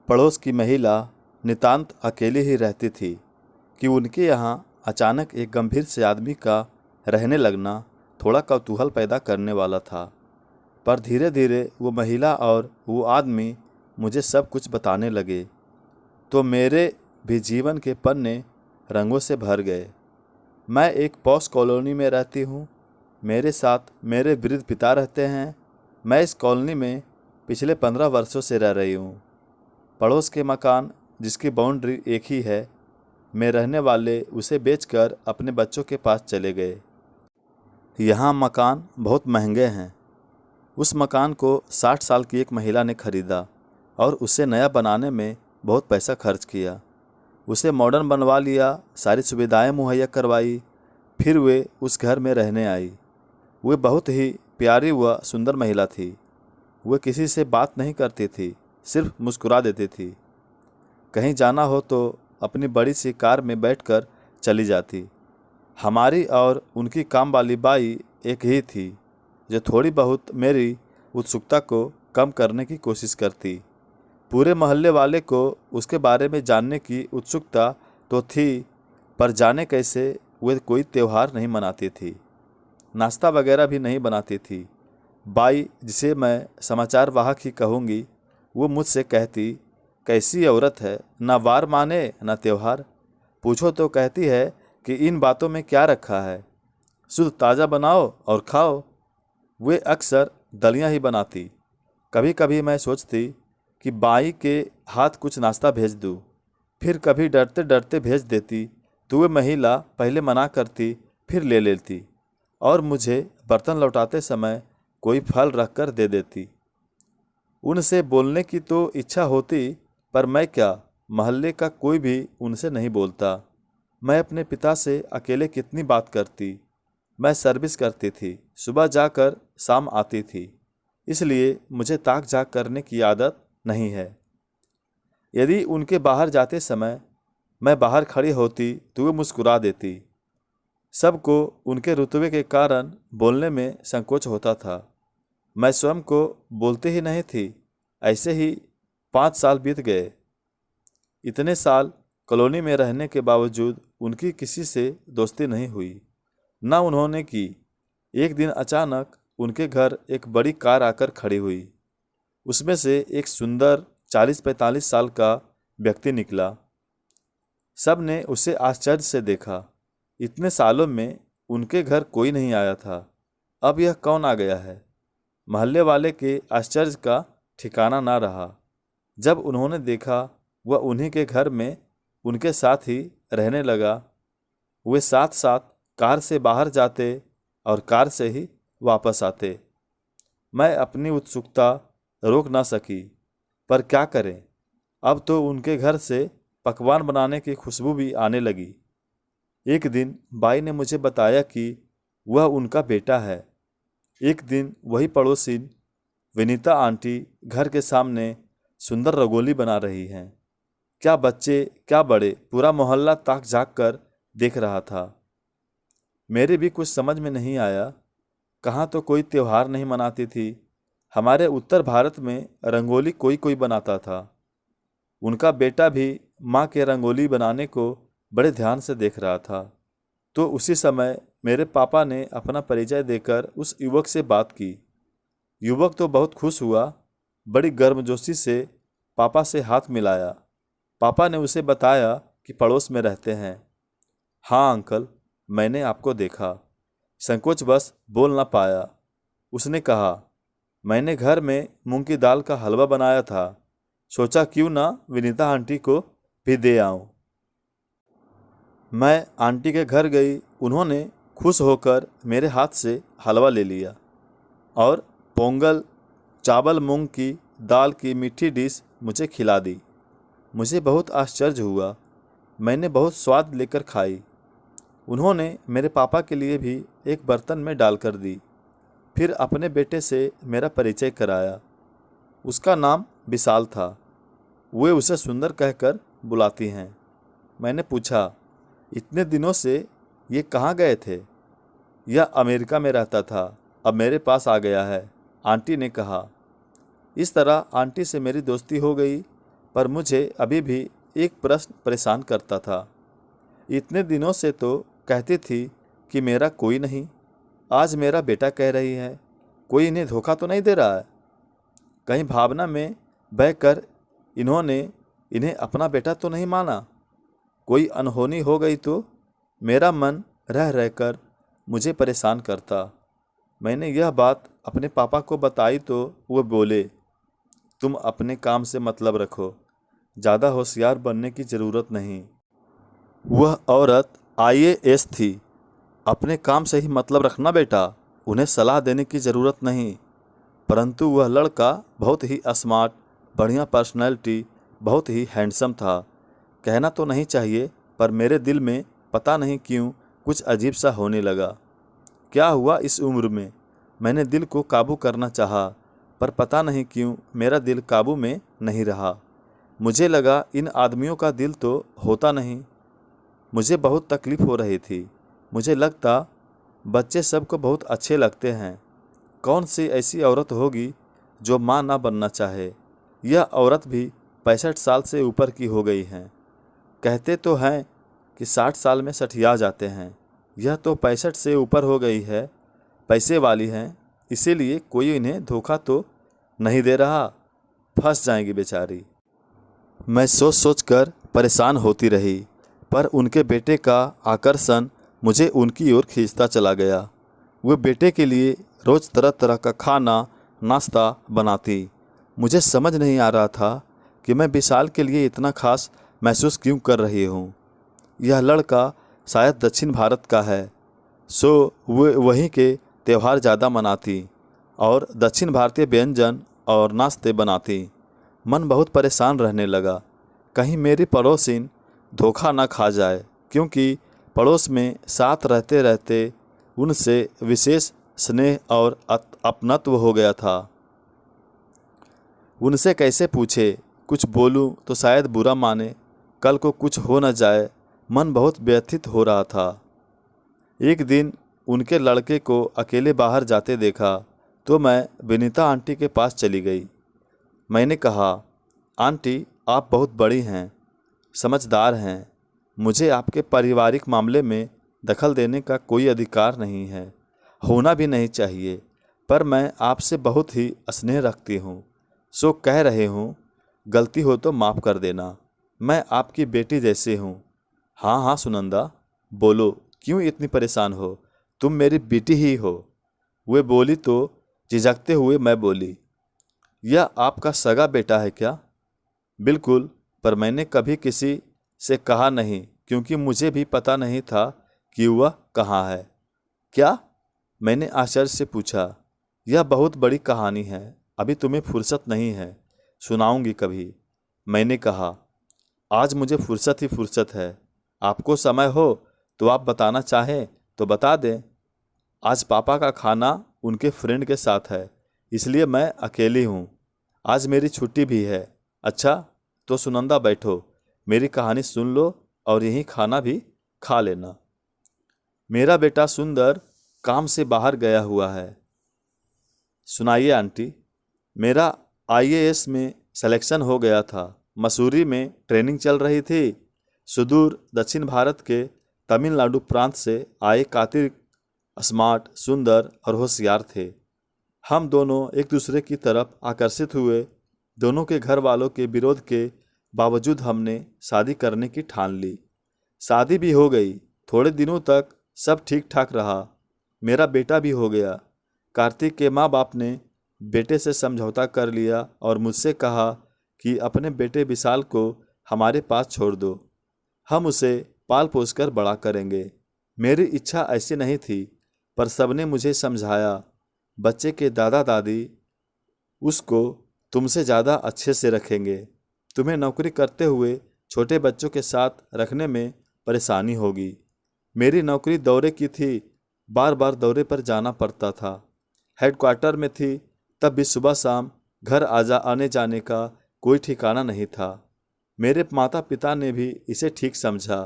पड़ोस की महिला नितांत अकेली ही रहती थी कि उनके यहाँ अचानक एक गंभीर से आदमी का रहने लगना थोड़ा कौतूहल पैदा करने वाला था। पर धीरे धीरे वो महिला और वो आदमी मुझे सब कुछ बताने लगे तो मेरे भी जीवन के पन्ने रंगों से भर गए। मैं एक पॉश कॉलोनी में रहती हूँ। मेरे साथ मेरे वृद्ध पिता रहते हैं। मैं इस कॉलोनी में पिछले 15 वर्षों से रह रही हूँ। पड़ोस के मकान जिसकी बाउंड्री एक ही है, में रहने वाले उसे बेचकर अपने बच्चों के पास चले गए। यहाँ मकान बहुत महंगे हैं। उस मकान को 60 साल की एक महिला ने खरीदा और उसे नया बनाने में बहुत पैसा खर्च किया। उसे मॉडर्न बनवा लिया, सारी सुविधाएं मुहैया करवाई। फिर वे उस घर में रहने आई। वे बहुत ही प्यारी व सुंदर महिला थी। वह किसी से बात नहीं करती थी, सिर्फ मुस्कुरा देती थी। कहीं जाना हो तो अपनी बड़ी सी कार में बैठकर चली जाती। हमारी और उनकी काम वाली बाई एक ही थी जो थोड़ी बहुत मेरी उत्सुकता को कम करने की कोशिश करती। पूरे मोहल्ले वाले को उसके बारे में जानने की उत्सुकता तो थी, पर जाने कैसे वे कोई त्यौहार नहीं मनाती थी, नाश्ता वगैरह भी नहीं बनाती थी। बाई, जिसे मैं समाचार वाहक ही कहूँगी, वो मुझसे कहती, कैसी औरत है, ना वार माने ना त्यौहार। पूछो तो कहती है कि इन बातों में क्या रखा है, शुद्ध ताज़ा बनाओ और खाओ। वे अक्सर दलियाँ ही बनाती। कभी कभी मैं सोचती कि बाई के हाथ कुछ नाश्ता भेज दूँ, फिर कभी डरते डरते भेज देती तो वे महिला पहले मना करती, फिर ले लेती और मुझे बर्तन लौटाते समय कोई फल रखकर दे देती। उनसे बोलने की तो इच्छा होती, पर मैं क्या, मोहल्ले का कोई भी उनसे नहीं बोलता। मैं अपने पिता से अकेले कितनी बात करती। मैं सर्विस करती थी, सुबह जाकर शाम आती थी, इसलिए मुझे ताक झाक करने की आदत नहीं है। यदि उनके बाहर जाते समय मैं बाहर खड़ी होती तो वे मुस्कुरा देती। सबको उनके रुतबे के कारण बोलने में संकोच होता था। मैं स्वयं को बोलती ही नहीं थी। ऐसे ही 5 साल बीत गए। इतने साल कॉलोनी में रहने के बावजूद उनकी किसी से दोस्ती नहीं हुई, ना उन्होंने की। एक दिन अचानक उनके घर एक बड़ी कार आकर खड़ी हुई। उसमें से एक सुंदर 40-45 साल का व्यक्ति निकला। सब ने उसे आश्चर्य से देखा। इतने सालों में उनके घर कोई नहीं आया था। अब यह कौन आ गया है? मोहल्ले वाले के आश्चर्य का ठिकाना ना रहा। जब उन्होंने देखा वह उन्हीं के घर में उनके साथ ही रहने लगा। वे साथ साथ कार से बाहर जाते और कार से ही वापस आते। मैं अपनी उत्सुकता रोक ना सकी, पर क्या करें, अब तो उनके घर से पकवान बनाने की खुशबू भी आने लगी। एक दिन बाई ने मुझे बताया कि वह उनका बेटा है। एक दिन वही पड़ोसी विनीता आंटी घर के सामने सुंदर रंगोली बना रही हैं। क्या बच्चे, क्या बड़े, पूरा मोहल्ला ताक झाँक कर देख रहा था। मेरे भी कुछ समझ में नहीं आया। कहाँ तो कोई त्यौहार नहीं मनाती थी। हमारे उत्तर भारत में रंगोली कोई कोई बनाता था। उनका बेटा भी माँ के रंगोली बनाने को बड़े ध्यान से देख रहा था। तो उसी समय मेरे पापा ने अपना परिचय देकर उस युवक से बात की। युवक तो बहुत खुश हुआ, बड़ी गर्मजोशी से पापा से हाथ मिलाया। पापा ने उसे बताया कि पड़ोस में रहते हैं। हाँ अंकल, मैंने आपको देखा। संकोचवश बोल ना पाया। उसने कहा, मैंने घर में मूंग की दाल का हलवा बनाया था, सोचा क्यों ना विनीता आंटी को भी दे आऊं। मैं आंटी के घर गई। उन्होंने खुश होकर मेरे हाथ से हलवा ले लिया और पोंगल, चावल मूंग की दाल की मीठी डिश मुझे खिला दी। मुझे बहुत आश्चर्य हुआ। मैंने बहुत स्वाद लेकर खाई। उन्होंने मेरे पापा के लिए भी एक बर्तन में डालकर दी। फिर अपने बेटे से मेरा परिचय कराया। उसका नाम विशाल था। वे उसे सुंदर कहकर बुलाती हैं। मैंने पूछा, इतने दिनों से ये कहाँ गए थे? यह अमेरिका में रहता था, अब मेरे पास आ गया है, आंटी ने कहा। इस तरह आंटी से मेरी दोस्ती हो गई। पर मुझे अभी भी एक प्रश्न परेशान करता था। इतने दिनों से तो कहती थी कि मेरा कोई नहीं, आज मेरा बेटा कह रही है। कोई इन्हें धोखा तो नहीं दे रहा है? कहीं भावना में बहकर इन्होंने इन्हें अपना बेटा तो नहीं माना? कोई अनहोनी हो गई तो? मेरा मन रह रहकर मुझे परेशान करता। मैंने यह बात अपने पापा को बताई तो वो बोले, तुम अपने काम से मतलब रखो, ज़्यादा होशियार बनने की ज़रूरत नहीं। वह औरत IAS थी। अपने काम से ही मतलब रखना बेटा, उन्हें सलाह देने की ज़रूरत नहीं। परंतु वह लड़का बहुत ही स्मार्ट, बढ़िया पर्सनैलिटी, बहुत ही हैंडसम था। कहना तो नहीं चाहिए, पर मेरे दिल में पता नहीं क्यों कुछ अजीब सा होने लगा। क्या हुआ इस उम्र में? मैंने दिल को काबू करना चाहा, पर पता नहीं क्यों मेरा दिल काबू में नहीं रहा। मुझे लगा इन आदमियों का दिल तो होता नहीं। मुझे बहुत तकलीफ़ हो रही थी। मुझे लगता बच्चे सबको बहुत अच्छे लगते हैं। कौन सी ऐसी औरत होगी जो माँ ना बनना चाहे? यह औरत भी 65 साल से ऊपर की हो गई हैं। कहते तो हैं कि 60 साल में सठिया जाते हैं। यह तो 65 से ऊपर हो गई है, पैसे वाली हैं, इसीलिए कोई इन्हें धोखा तो नहीं दे रहा। फंस जाएंगी बेचारी। मैं सोच सोच कर परेशान होती रही, पर उनके बेटे का आकर्षण मुझे उनकी ओर खींचता चला गया। वो बेटे के लिए रोज़ तरह तरह का खाना नाश्ता बनाती। मुझे समझ नहीं आ रहा था कि मैं विशाल के लिए इतना खास महसूस क्यों कर रही हूँ। यह लड़का शायद दक्षिण भारत का है, सो वो वहीं के त्यौहार ज़्यादा मनाती और दक्षिण भारतीय व्यंजन और नाश्ते बनाती। मन बहुत परेशान रहने लगा, कहीं मेरी पड़ोसिन धोखा ना खा जाए, क्योंकि पड़ोस में साथ रहते रहते उनसे विशेष स्नेह और अपनत्व हो गया था। उनसे कैसे पूछे, कुछ बोलूं तो शायद बुरा माने, कल को कुछ हो न जाए। मन बहुत व्यथित हो रहा था। एक दिन उनके लड़के को अकेले बाहर जाते देखा तो मैं विनीता आंटी के पास चली गई। मैंने कहा, आंटी आप बहुत बड़ी हैं, समझदार हैं, मुझे आपके पारिवारिक मामले में दखल देने का कोई अधिकार नहीं है, होना भी नहीं चाहिए, पर मैं आपसे बहुत ही स्नेह रखती हूँ, सो कह रहे हूँ, गलती हो तो माफ़ कर देना। मैं आपकी बेटी जैसे हूँ। हाँ हाँ सुनंदा, बोलो, क्यों इतनी परेशान हो? तुम मेरी बेटी ही हो। वे बोली तो झिझकते हुए मैं बोली, यह आपका सगा बेटा है क्या? बिल्कुल, पर मैंने कभी किसी से कहा नहीं, क्योंकि मुझे भी पता नहीं था कि वह कहाँ है। क्या? मैंने आश्चर्य से पूछा। यह बहुत बड़ी कहानी है, अभी तुम्हें फुर्सत नहीं है, सुनाऊंगी कभी। मैंने कहा, आज मुझे फुर्सत ही फुर्सत है। आपको समय हो तो आप बताना चाहें तो बता दें। आज पापा का खाना उनके फ्रेंड के साथ है, इसलिए मैं अकेली हूँ। आज मेरी छुट्टी भी है। अच्छा, तो सुनंदा बैठो, मेरी कहानी सुन लो और यहीं खाना भी खा लेना। मेरा बेटा सुंदर काम से बाहर गया हुआ है। सुनाइए आंटी। मेरा IAS में सिलेक्शन हो गया था। मसूरी में ट्रेनिंग चल रही थी। सुदूर दक्षिण भारत के तमिलनाडु प्रांत से आए कार्तिक स्मार्ट, सुंदर और होशियार थे। हम दोनों एक दूसरे की तरफ आकर्षित हुए। दोनों के घर वालों के विरोध के बावजूद हमने शादी करने की ठान ली। शादी भी हो गई। थोड़े दिनों तक सब ठीक ठाक रहा। मेरा बेटा भी हो गया। कार्तिक के माँ बाप ने बेटे से समझौता कर लिया और मुझसे कहा कि अपने बेटे विशाल को हमारे पास छोड़ दो, हम उसे पाल पोस कर बड़ा करेंगे। मेरी इच्छा ऐसी नहीं थी, पर सबने मुझे समझाया, बच्चे के दादा दादी उसको तुमसे ज़्यादा अच्छे से रखेंगे। तुम्हें नौकरी करते हुए छोटे बच्चों के साथ रखने में परेशानी होगी। मेरी नौकरी दौरे की थी, बार बार दौरे पर जाना पड़ता था। हेडक्वार्टर में थी, तब भी सुबह शाम घर आने जाने का कोई ठिकाना नहीं था। मेरे माता पिता ने भी इसे ठीक समझा।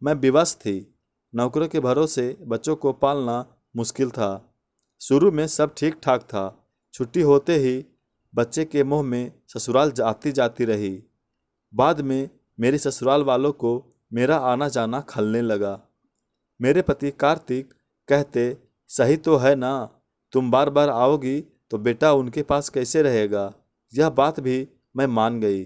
मैं विवश थी। नौकरों के भरोसे बच्चों को पालना मुश्किल था। शुरू में सब ठीक ठाक था। छुट्टी होते ही बच्चे के मुंह में ससुराल जाती जाती रही। बाद में मेरे ससुराल वालों को मेरा आना जाना खलने लगा। मेरे पति कार्तिक कहते, सही तो है ना, तुम बार बार आओगी तो बेटा उनके पास कैसे रहेगा। यह बात भी मैं मान गई।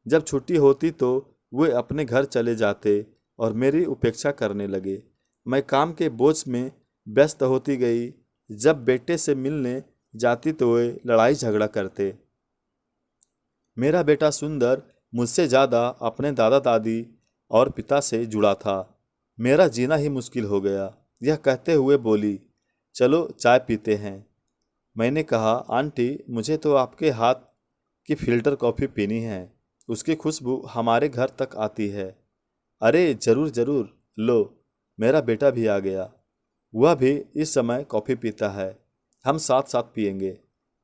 जब छुट्टी होती तो वे अपने घर चले जाते और मेरी उपेक्षा करने लगे। मैं काम के बोझ में व्यस्त होती गई। जब बेटे से मिलने जाती तो वे लड़ाई झगड़ा करते। मेरा बेटा सुंदर मुझसे ज़्यादा अपने दादा दादी और पिता से जुड़ा था। मेरा जीना ही मुश्किल हो गया। यह कहते हुए बोली, चलो चाय पीते हैं। मैंने कहा, आंटी मुझे तो आपके हाथ की फ़िल्टर कॉफ़ी पीनी है, उसकी खुशबू हमारे घर तक आती है। अरे ज़रूर ज़रूर, लो, मेरा बेटा भी आ गया। वह भी इस समय कॉफ़ी पीता है, हम साथ साथ पियेंगे।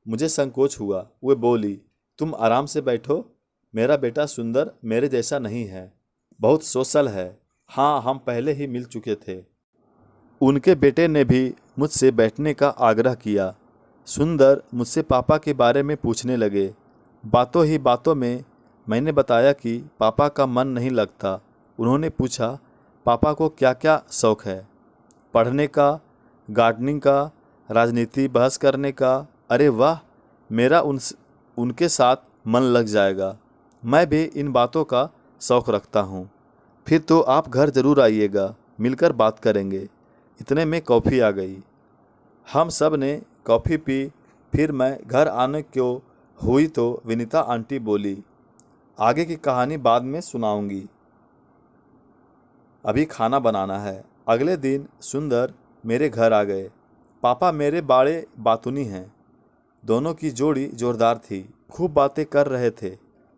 मुझे संकोच हुआ। वे बोली, तुम आराम से बैठो, मेरा बेटा सुंदर मेरे जैसा नहीं है, बहुत सोशल है। हाँ, हम पहले ही मिल चुके थे। उनके बेटे ने भी मुझसे बैठने का आग्रह किया। सुंदर मुझसे पापा के बारे में पूछने लगे। बातों ही बातों में मैंने बताया कि पापा का मन नहीं लगता। उन्होंने पूछा, पापा को क्या क्या शौक़ है? पढ़ने का, गार्डनिंग का, राजनीति बहस करने का। अरे वाह, मेरा उनके साथ मन लग जाएगा। मैं भी इन बातों का शौक़ रखता हूँ। फिर तो आप घर ज़रूर आइएगा, मिलकर बात करेंगे। इतने में कॉफ़ी आ गई। हम सब ने कॉफ़ी पी। फिर मैं घर आने को हुई तो विनीता आंटी बोली, आगे की कहानी बाद में सुनाऊंगी, अभी खाना बनाना है। अगले दिन सुंदर मेरे घर आ गए। पापा मेरे बड़े बातूनी हैं। दोनों की जोड़ी जोरदार थी, खूब बातें कर रहे थे।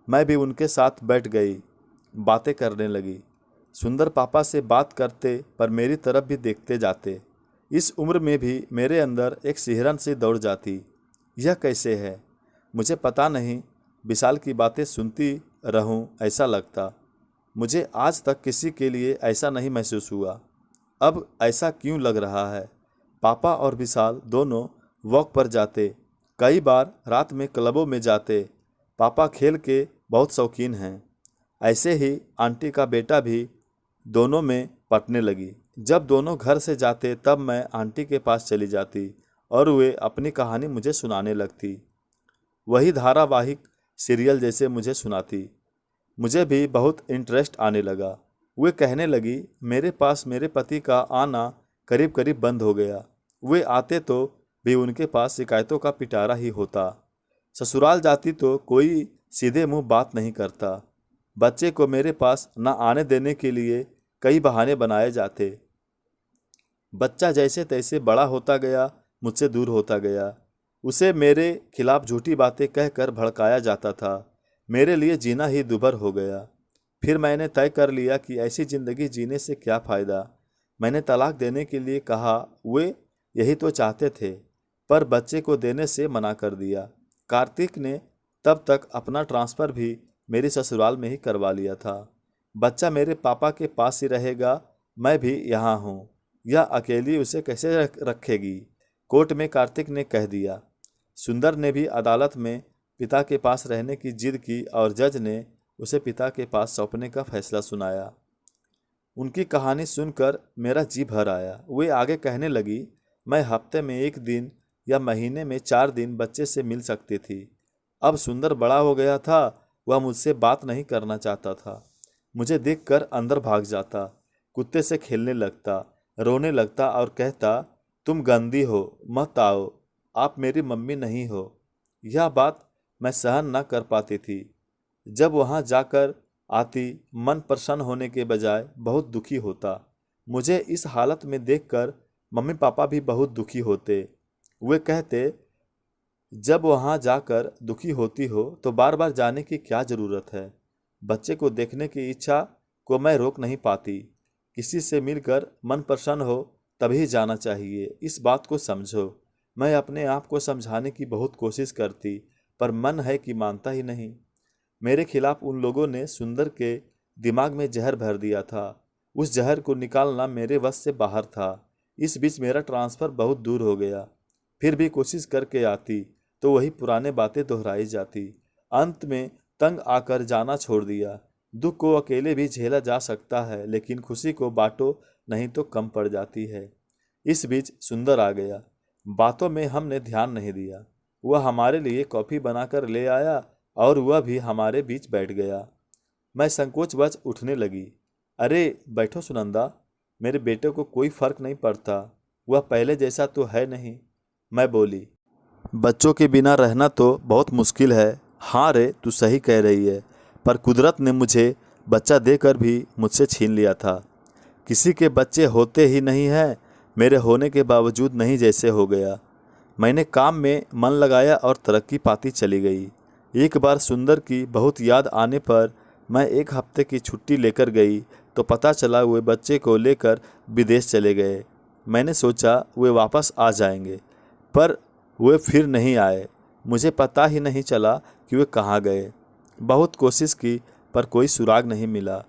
मैं भी उनके साथ बैठ गई, बातें करने लगी। सुंदर पापा से बात करते पर मेरी तरफ भी देखते जाते। इस उम्र में भी मेरे अंदर एक सिहरन से दौड़ जाती। यह कैसे है मुझे पता नहीं, विशाल की बातें सुनती रहूं ऐसा लगता। मुझे आज तक किसी के लिए ऐसा नहीं महसूस हुआ। अब ऐसा क्यों लग रहा है? पापा और विशाल दोनों वॉक पर जाते, कई बार रात में क्लबों में जाते। पापा खेल के बहुत शौकीन हैं। ऐसे ही आंटी का बेटा भी दोनों में पटने लगी। जब दोनों घर से जाते तब मैं आंटी के पास चली जाती और वे अपनी कहानी मुझे सुनाने लगती, वही धारावाहिक सीरियल जैसे मुझे सुनाती। मुझे भी बहुत इंटरेस्ट आने लगा। वे कहने लगी, मेरे पास मेरे पति का आना करीब करीब बंद हो गया। वे आते तो भी उनके पास शिकायतों का पिटारा ही होता। ससुराल जाती तो कोई सीधे मुंह बात नहीं करता। बच्चे को मेरे पास न आने देने के लिए कई बहाने बनाए जाते। बच्चा जैसे तैसे बड़ा होता गया, मुझसे दूर होता गया। उसे मेरे खिलाफ झूठी बातें कहकर भड़काया जाता था। मेरे लिए जीना ही दूभर हो गया। फिर मैंने तय कर लिया कि ऐसी ज़िंदगी जीने से क्या फ़ायदा। मैंने तलाक देने के लिए कहा। वे यही तो चाहते थे, पर बच्चे को देने से मना कर दिया। कार्तिक ने तब तक अपना ट्रांसफ़र भी मेरे ससुराल में ही करवा लिया था। बच्चा मेरे पापा के पास ही रहेगा, मैं भी यहाँ हूँ। यह अकेली उसे कैसे रखेगी? कोर्ट में कार्तिक ने कह दिया। सुंदर ने भी अदालत में पिता के पास रहने की जिद की और जज ने उसे पिता के पास सौंपने का फैसला सुनाया। उनकी कहानी सुनकर मेरा जी भर आया। वे आगे कहने लगी, मैं हफ्ते में 1 दिन या महीने में 4 दिन बच्चे से मिल सकती थी। अब सुंदर बड़ा हो गया था, वह मुझसे बात नहीं करना चाहता था। मुझे देखकर अंदर भाग जाता, कुत्ते से खेलने लगता, रोने लगता और कहता, तुम गंदी हो, मत आओ, आप मेरी मम्मी नहीं हो। यह बात मैं सहन न कर पाती थी। जब वहाँ जाकर आती, मन प्रसन्न होने के बजाय बहुत दुखी होता। मुझे इस हालत में देखकर मम्मी पापा भी बहुत दुखी होते। वे कहते, जब वहाँ जाकर दुखी होती हो तो बार बार जाने की क्या ज़रूरत है? बच्चे को देखने की इच्छा को मैं रोक नहीं पाती। किसी से मिलकर मन प्रसन्न हो तभी जाना चाहिए, इस बात को समझो। मैं अपने आप को समझाने की बहुत कोशिश करती, पर मन है कि मानता ही नहीं। मेरे खिलाफ उन लोगों ने सुंदर के दिमाग में जहर भर दिया था। उस जहर को निकालना मेरे वश से बाहर था। इस बीच मेरा ट्रांसफ़र बहुत दूर हो गया। फिर भी कोशिश करके आती तो वही पुराने बातें दोहराई जाती। अंत में तंग आकर जाना छोड़ दिया। दुख को अकेले भी झेला जा सकता है, लेकिन खुशी को बांटो नहीं तो कम पड़ जाती है। इस बीच सुंदर आ गया। बातों में हमने ध्यान नहीं दिया। वह हमारे लिए कॉफ़ी बनाकर ले आया और वह भी हमारे बीच बैठ गया। मैं संकोचवश उठने लगी। अरे बैठो सुनंदा, मेरे बेटे को कोई फर्क नहीं पड़ता, वह पहले जैसा तो है नहीं, मैं बोली। बच्चों के बिना रहना तो बहुत मुश्किल है। हाँ रे, तू सही कह रही है, पर कुदरत ने मुझे बच्चा देकर भी मुझसे छीन लिया था। किसी के बच्चे होते ही नहीं हैं, मेरे होने के बावजूद नहीं जैसे हो गया। मैंने काम में मन लगाया और तरक्की पाती चली गई। एक बार सुंदर की बहुत याद आने पर मैं 1 हफ्ते की छुट्टी लेकर गई तो पता चला वे बच्चे को लेकर विदेश चले गए। मैंने सोचा वे वापस आ जाएंगे, पर वे फिर नहीं आए। मुझे पता ही नहीं चला कि वे कहाँ गए। बहुत कोशिश की पर कोई सुराग नहीं मिला।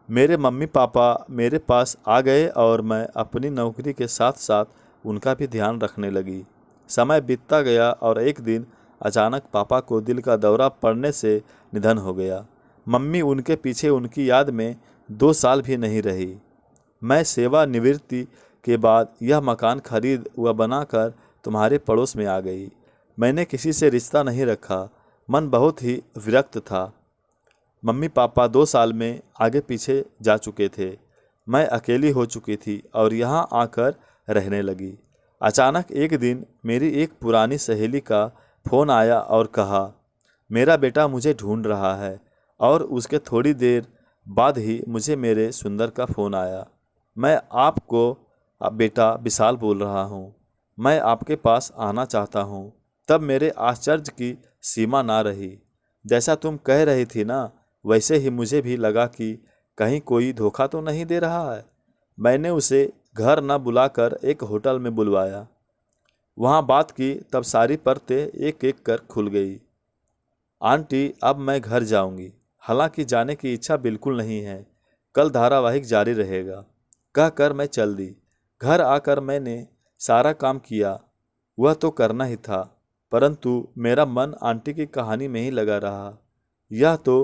मेरे मम्मी पापा मेरे पास आ गए और मैं अपनी नौकरी के साथ साथ उनका भी ध्यान रखने लगी। समय बीतता गया और एक दिन अचानक पापा को दिल का दौरा पड़ने से निधन हो गया। मम्मी उनके पीछे उनकी याद में 2 साल भी नहीं रही। मैं सेवानिवृत्ति के बाद यह मकान खरीद व बनाकर तुम्हारे पड़ोस में आ गई। मैंने किसी से रिश्ता नहीं रखा। मन बहुत ही विरक्त था। मम्मी पापा 2 साल में आगे पीछे जा चुके थे। मैं अकेली हो चुकी थी और यहाँ आकर रहने लगी। अचानक एक दिन मेरी एक पुरानी सहेली का फ़ोन आया और कहा, मेरा बेटा मुझे ढूंढ रहा है। और उसके थोड़ी देर बाद ही मुझे मेरे सुंदर का फ़ोन आया। मैं आपको बेटा विशाल बोल रहा हूँ, मैं आपके पास आना चाहता हूँ। तब मेरे आश्चर्य की सीमा ना रही। जैसा तुम कह रही थी ना, वैसे ही मुझे भी लगा कि कहीं कोई धोखा तो नहीं दे रहा है। मैंने उसे घर न बुलाकर एक होटल में बुलवाया। वहाँ बात की, तब सारी परतें एक एक कर खुल गई। आंटी, अब मैं घर जाऊंगी। हालांकि जाने की इच्छा बिल्कुल नहीं है, कल धारावाहिक जारी रहेगा, कहकर मैं चल दी। घर आकर मैंने सारा काम किया, वह तो करना ही था, परंतु मेरा मन आंटी की कहानी में ही लगा रहा। यह तो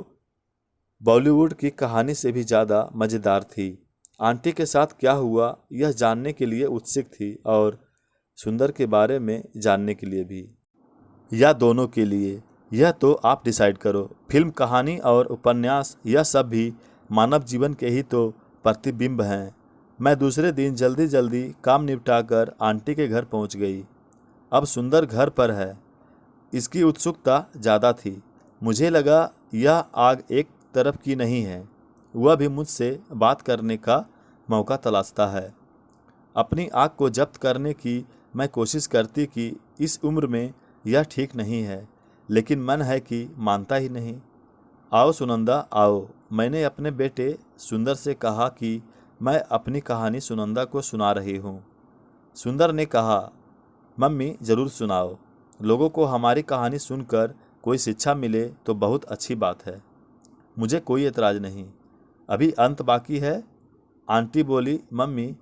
बॉलीवुड की कहानी से भी ज़्यादा मज़ेदार थी। आंटी के साथ क्या हुआ यह जानने के लिए उत्सुक थी और सुंदर के बारे में जानने के लिए भी, या दोनों के लिए, यह तो आप डिसाइड करो। फिल्म, कहानी और उपन्यास, यह सब भी मानव जीवन के ही तो प्रतिबिंब हैं। मैं दूसरे दिन जल्दी जल्दी काम निपटाकर आंटी के घर पहुंच गई। अब सुंदर घर पर है, इसकी उत्सुकता ज़्यादा थी। मुझे लगा यह आग एक तरफ की नहीं है, वह भी मुझसे बात करने का मौका तलाशता है। अपनी आग को जब्त करने की मैं कोशिश करती कि इस उम्र में यह ठीक नहीं है, लेकिन मन है कि मानता ही नहीं। आओ सुनंदा आओ, मैंने अपने बेटे सुंदर से कहा कि मैं अपनी कहानी सुनंदा को सुना रही हूँ। सुंदर ने कहा, मम्मी ज़रूर सुनाओ, लोगों को हमारी कहानी सुनकर कोई शिक्षा मिले तो बहुत अच्छी बात है। मुझे कोई एतराज़ नहीं, अभी अंत बाकी है। आंटी बोली, मम्मी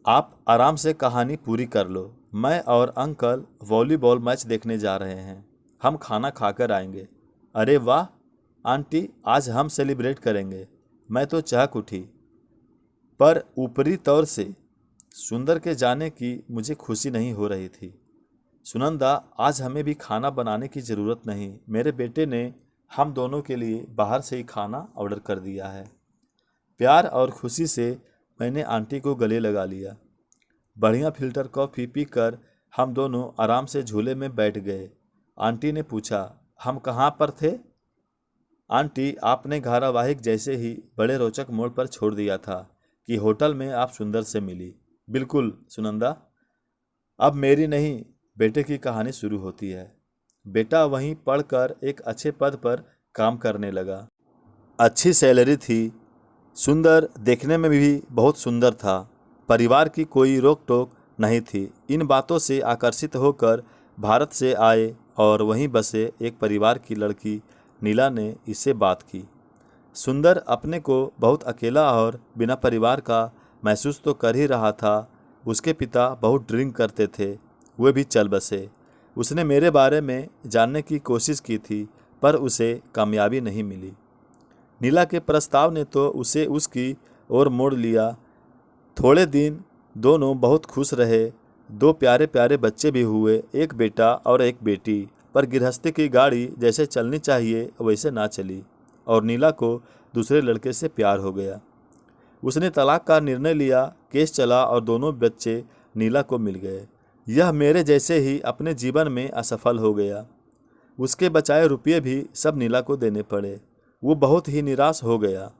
आप आराम से कहानी पूरी कर लो, मैं और अंकल वॉलीबॉल मैच देखने जा रहे हैं, हम खाना खाकर आएंगे। अरे वाह आंटी, आज हम सेलिब्रेट करेंगे। मैं तो चहक उठी, पर ऊपरी तौर से सुंदर के जाने की मुझे खुशी नहीं हो रही थी। सुनंदा, आज हमें भी खाना बनाने की ज़रूरत नहीं, मेरे बेटे ने हम दोनों के लिए बाहर से ही खाना ऑर्डर कर दिया है। प्यार और खुशी से मैंने आंटी को गले लगा लिया। बढ़िया फिल्टर कॉफ़ी पीकर हम दोनों आराम से झूले में बैठ गए। आंटी ने पूछा, हम कहाँ पर थे? आंटी, आपने धारावाहिक जैसे ही बड़े रोचक मोड़ पर छोड़ दिया था कि होटल में आप सुंदर से मिली। बिल्कुल सुनंदा, अब मेरी नहीं बेटे की कहानी शुरू होती है। बेटा वहीं पढ़कर एक अच्छे पद पर काम करने लगा। अच्छी सैलरी थी। सुंदर देखने में भी बहुत सुंदर था। परिवार की कोई रोक टोक नहीं थी। इन बातों से आकर्षित होकर भारत से आए और वहीं बसे एक परिवार की लड़की नीला ने इससे बात की। सुंदर अपने को बहुत अकेला और बिना परिवार का महसूस तो कर ही रहा था। उसके पिता बहुत ड्रिंक करते थे, वे भी चल बसे। उसने मेरे बारे में जानने की कोशिश की थी, पर उसे कामयाबी नहीं मिली। नीला के प्रस्ताव ने तो उसे उसकी ओर मोड़ लिया। थोड़े दिन दोनों बहुत खुश रहे। 2 प्यारे प्यारे बच्चे भी हुए, एक बेटा और एक बेटी। पर गृहस्थी की गाड़ी जैसे चलनी चाहिए वैसे ना चली और नीला को दूसरे लड़के से प्यार हो गया। उसने तलाक का निर्णय लिया। केस चला और दोनों बच्चे नीला को मिल गए। यह मेरे जैसे ही अपने जीवन में असफल हो गया। उसके बचाए रुपये भी सब नीला को देने पड़े। वो बहुत ही निराश हो गया।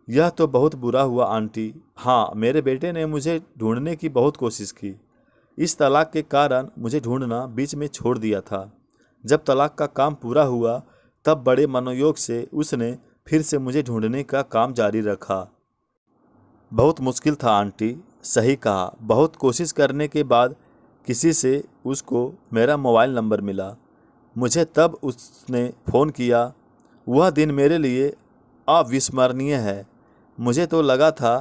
यह तो बहुत बुरा हुआ आंटी। हाँ, मेरे बेटे ने मुझे ढूंढने की बहुत कोशिश की। इस तलाक के कारण मुझे ढूंढना बीच में छोड़ दिया था। जब तलाक का काम पूरा हुआ तब बड़े मनोयोग से उसने फिर से मुझे ढूंढने का काम जारी रखा। बहुत मुश्किल था आंटी, सही कहा। बहुत कोशिश करने के बाद किसी से उसको मेरा मोबाइल नंबर मिला। मुझे तब उसने फ़ोन किया। वह दिन मेरे लिए अविस्मरणीय है। मुझे तो लगा था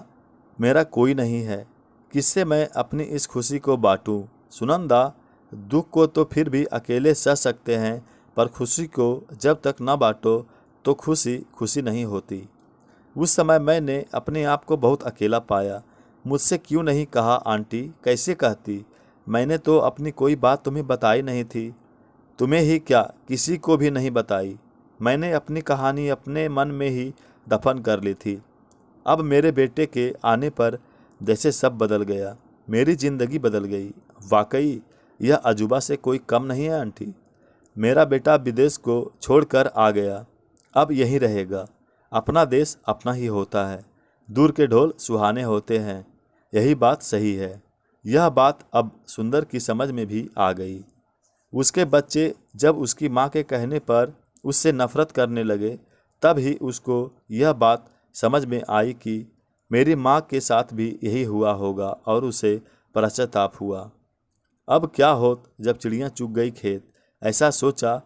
मेरा कोई नहीं है, किससे मैं अपनी इस खुशी को बांटूं। सुनंदा, दुख को तो फिर भी अकेले सह सकते हैं, पर खुशी को जब तक ना बांटो तो खुशी खुशी नहीं होती। उस समय मैंने अपने आप को बहुत अकेला पाया। मुझसे क्यों नहीं कहा आंटी? कैसे कहती? मैंने तो अपनी कोई बात तुम्हें बताई नहीं थी। तुम्हें ही क्या, किसी को भी नहीं बताई। मैंने अपनी कहानी अपने मन में ही दफन कर ली थी। अब मेरे बेटे के आने पर जैसे सब बदल गया। मेरी ज़िंदगी बदल गई। वाकई यह अजूबा से कोई कम नहीं है आंटी। मेरा बेटा विदेश को छोड़कर आ गया, अब यहीं रहेगा। अपना देश अपना ही होता है। दूर के ढोल सुहाने होते हैं। यही बात सही है। यह बात अब सुंदर की समझ में भी आ गई। उसके बच्चे जब उसकी माँ के कहने पर उससे नफरत करने लगे, तब ही उसको यह बात समझ में आई कि मेरी माँ के साथ भी यही हुआ होगा और उसे पश्चाताप हुआ। अब क्या होत जब चिड़ियाँ चुग गई खेत, ऐसा सोचा।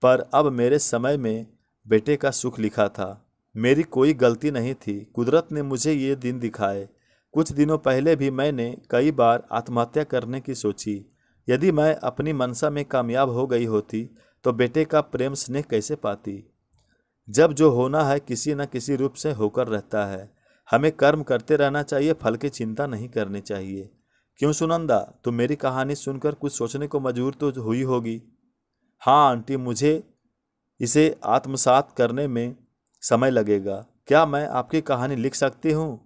पर अब मेरे समय में बेटे का सुख लिखा था। मेरी कोई गलती नहीं थी। कुदरत ने मुझे ये दिन दिखाए। कुछ दिनों पहले भी मैंने कई बार आत्महत्या करने की सोची। यदि मैं अपनी मंशा में कामयाब हो गई होती तो बेटे का प्रेम स्नेह कैसे पाती। जब जो होना है किसी न किसी रूप से होकर रहता है। हमें कर्म करते रहना चाहिए, फल की चिंता नहीं करनी चाहिए। क्यों सुनंदा, तुम मेरी कहानी सुनकर कुछ सोचने को मजबूर तो हुई होगी। हाँ आंटी, मुझे इसे आत्मसात करने में समय लगेगा। क्या मैं आपकी कहानी लिख सकती हूँ?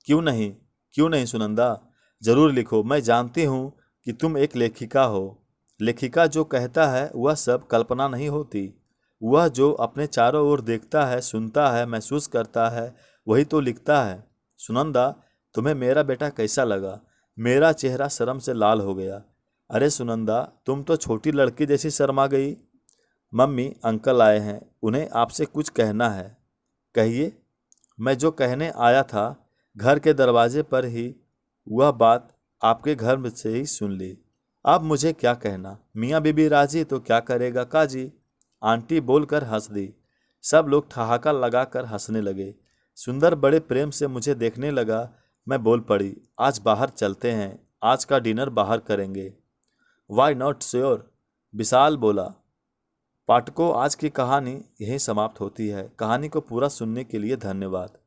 क्यों नहीं, क्यों नहीं सुनंदा, जरूर लिखो। मैं जानती हूँ कि तुम एक लेखिका हो। लेखिका जो कहता है वह सब कल्पना नहीं होती। वह जो अपने चारों ओर देखता है, सुनता है, महसूस करता है, वही तो लिखता है। सुनंदा, तुम्हें मेरा बेटा कैसा लगा? मेरा चेहरा शर्म से लाल हो गया। अरे सुनंदा, तुम तो छोटी लड़की जैसी शर्मा गई। मम्मी, अंकल आए हैं, उन्हें आपसे कुछ कहना है। कहिए। मैं जो कहने आया था, घर के दरवाजे पर ही वह बात आपके घर में से ही सुन ली। अब मुझे क्या कहना? मियाँ बीबी राजी तो क्या करेगा काजी। आंटी बोलकर हंस दी। सब लोग ठहाका लगाकर हंसने लगे। सुंदर बड़े प्रेम से मुझे देखने लगा। मैं बोल पड़ी, आज बाहर चलते हैं, आज का डिनर बाहर करेंगे। वाई नॉट श्योर, विशाल बोला। पाठकों, आज की कहानी यहीं समाप्त होती है। कहानी को पूरा सुनने के लिए धन्यवाद।